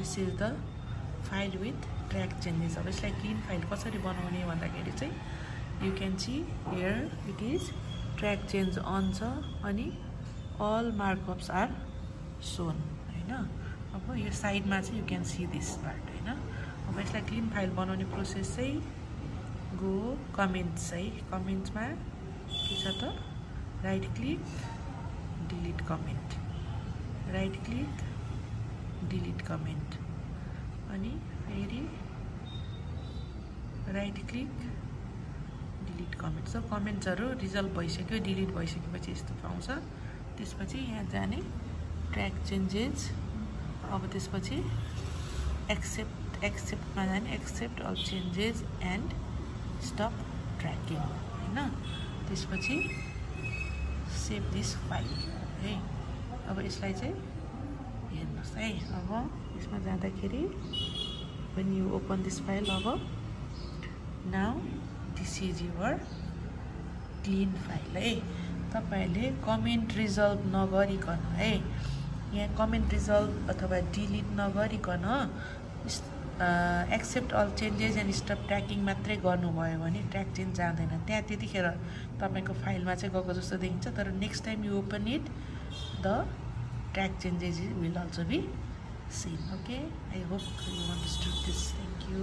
This is the file with track changes. अब यसलाई clean file कसरी बनाउने भन्दाखेरि चाहिँ you can see here it is track change on छ अनि अल मार्कअप्स आर सोन हैन। अब यो साइडमा चाहिँ you can see this part हैन। अब यसलाई क्लिन फाइल बनाउने प्रोसेस चाहिँ गो कमेन्ट्स है। कमेन्ट्समा के छ त right click delete comment, right click delete comment अनि फेरि right click delete comment. So कमेन्ट्सहरु रिजल्भ भइसक्यो, डिलिट भइसकेपछि यस्तो पाउँछ। त्यसपछि यहाँ जाने ट्र्याक चेन्जेस। अब त्यसपछि एक्सेप्टमा जाने accept all changes and stop tracking हैन। त्यसपछि सेभ दिस फाइल है। अब यसलाई चाहिँ हेर्नुस् है। अब यसमा जाँदाखेरि when you open this file, अब now this is your clean file है। तपाईले कमेन्ट रिजल्भ नगरिकन है, यहाँ कमेन्ट रिजल्भ अथवा डिलिट नगरिकन accept all changes and stop tracking मात्रै गर्नुभयो भने ट्र्याक चेन्ज जाँदैन। त्यहाँ त्यतिखेर तपाईको फाइलमा चाहिँ गएको जस्तो देखिन्छ, तर next time you open it the track changes will also be seen. Okay, I hope you understood this. Thank you.